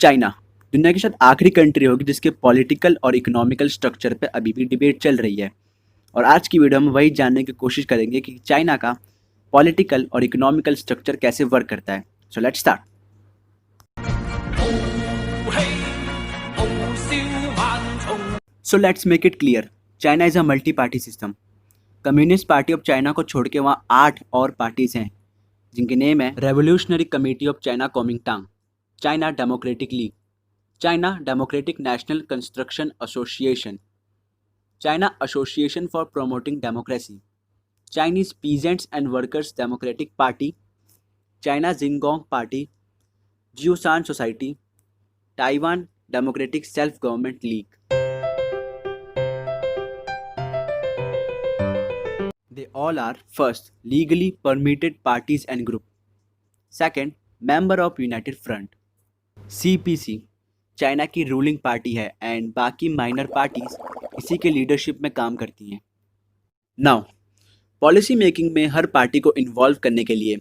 China दुनिया की शायद आखिरी कंट्री होगी जिसके पॉलिटिकल और इकोनॉमिकल स्ट्रक्चर पे अभी भी डिबेट चल रही है। और आज की वीडियो में वही जानने की कोशिश करेंगे कि चाइना का पॉलिटिकल और इकोनॉमिकल स्ट्रक्चर कैसे वर्क करता है। So let's start. So let's make it clear, China is a multi party system. Communist party of China को छोड़ के वहाँ 8 और पार्टीज हैं जिनके नेम है revolutionary committee of China Kuomintang, China democratic league, China democratic national construction association, China association for promoting democracy, Chinese peasants and workers democratic party, China Zhigong party, Jiusan society, Taiwan democratic self government league. They all are first legally permitted parties and group. Second, member of United Front. CPC China की ruling party है and बाकी minor parties इसी के leadership में काम करती हैं। Now policy making में हर पार्टी को इन्वॉल्व करने के लिए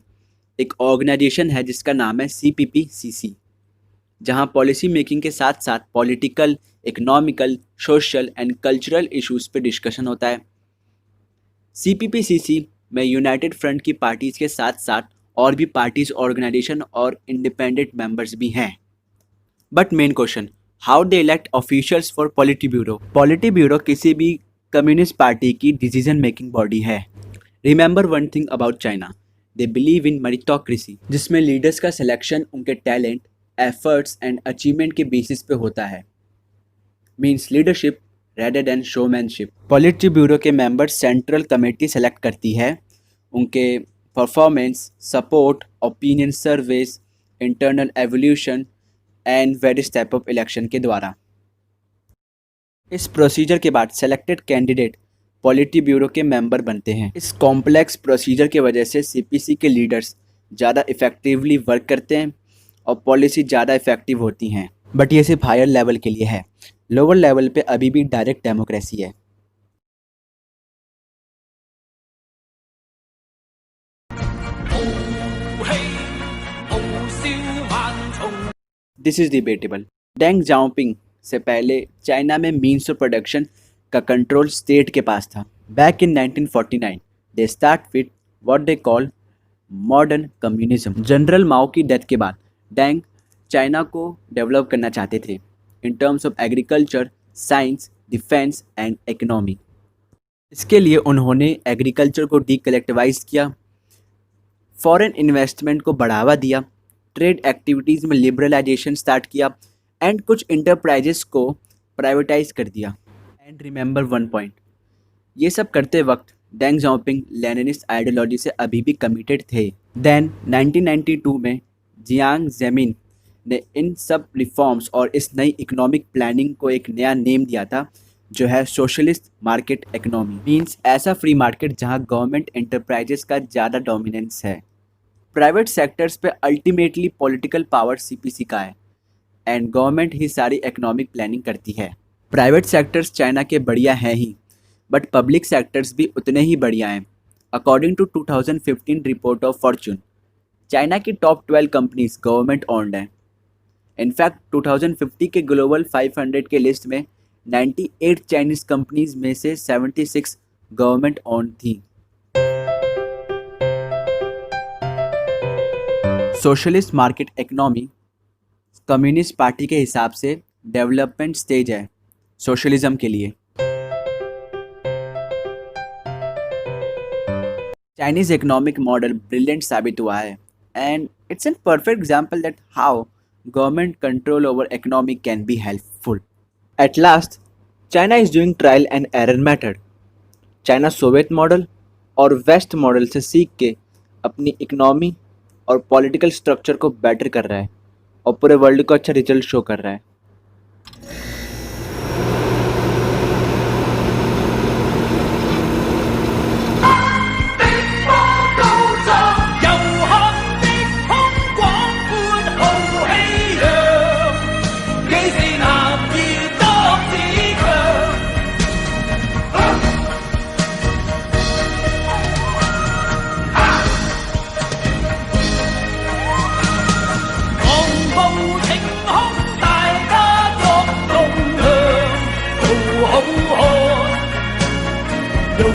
एक ऑर्गेनाइजेशन है जिसका नाम है CPPCC, जहां पॉलिसी मेकिंग के साथ साथ political, economical, social and cultural issues पे डिस्कशन होता है। CPPCC में यूनाइटेड फ्रंट की पार्टीज के साथ साथ और भी पार्टीज, ऑर्गेनाइजेशन और इंडिपेंडेंट मेंबर्स भी हैं। But main question, how they elect officials for polity bureau. Polity bureau किसी भी कम्युनिस्ट पार्टी की डिसीजन मेकिंग बॉडी है। Remember one thing about China, they believe in meritocracy, जिसमें लीडर्स का selection उनके टैलेंट, एफर्ट्स एंड अचीवमेंट के basis पे होता है। Means leadership rather than showmanship. Polity bureau के मेंबर्स सेंट्रल कमेटी सेलेक्ट करती है उनके performance, support, opinion surveys, internal evolution and various type of election के द्वारा। इस प्रोसीजर के बाद सेलेक्टेड कैंडिडेट पॉलिटी ब्यूरो के मेंबर बनते हैं। इस कॉम्प्लेक्स प्रोसीजर की वजह से CPC के लीडर्स ज़्यादा इफेक्टिवली वर्क करते हैं और पॉलिसी ज़्यादा इफेक्टिव होती हैं। बट ये सिर्फ हायर लेवल के लिए है, लोअर लेवल पे अभी भी डायरेक्ट डेमोक्रेसी है। This is debatable. Deng Xiaoping से पहले चाइना में मीन्स ऑफ प्रोडक्शन का कंट्रोल स्टेट के पास था। Back in 1949 they start with what they call modern communism. General Mao की डेथ के बाद डेंग चाइना को डेवलप करना चाहते थे in terms of agriculture, science, defence and economy. इसके लिए उन्होंने एग्रीकल्चर को डीकलेक्टिवाइज किया, फॉरेन इन्वेस्टमेंट को बढ़ावा दिया, ट्रेड एक्टिविटीज़ में लिबरलाइजेशन स्टार्ट किया एंड कुछ इंटरप्राइजेस को प्राइवेटाइज कर दिया। एंड रिमेंबर वन पॉइंट, ये सब करते वक्त डेंग जाओपिंग लेनिनिस्ट आइडियोलॉजी से अभी भी कमिटेड थे। देन 1992 में जियांग जेमिन ने इन सब रिफॉर्म्स और इस नई इकोनॉमिक प्लानिंग को एक नया नेम दिया था जो है सोशलिस्ट मार्केट इकोनॉमी। मींस ऐसा फ्री मार्केट जहां गवर्नमेंट एंटरप्राइजेस का ज़्यादा डोमिनेंस है। प्राइवेट सेक्टर्स पे अल्टीमेटली पॉलिटिकल पावर CPC का है एंड गवर्नमेंट ही सारी इकोनॉमिक प्लानिंग करती है। प्राइवेट सेक्टर्स चाइना के बढ़िया हैं ही, बट पब्लिक सेक्टर्स भी उतने ही बढ़िया हैं। According to 2015 report of Fortune, China की टॉप 12 कंपनीज गवर्नमेंट ओन्ड हैं। इनफैक्ट 2050 के ग्लोबल 500 के लिस्ट में 98 चाइनीज कंपनीज में से 76 गवर्नमेंट ओन्ड थी। Socialist market economy communist party के हिसाब से डेवलपमेंट स्टेज है सोशलिज्म के लिए। चाइनीज इकोनॉमिक मॉडल ब्रिलियंट साबित हुआ है and it's an perfect example that how government control over economy can be helpful. At last, China is doing trial and error method. China Soviet model और waste model से सीख के अपनी economy और political structure को better कर रहा है और पूरे वर्ल्ड को अच्छा रिजल्ट शो कर रहा है।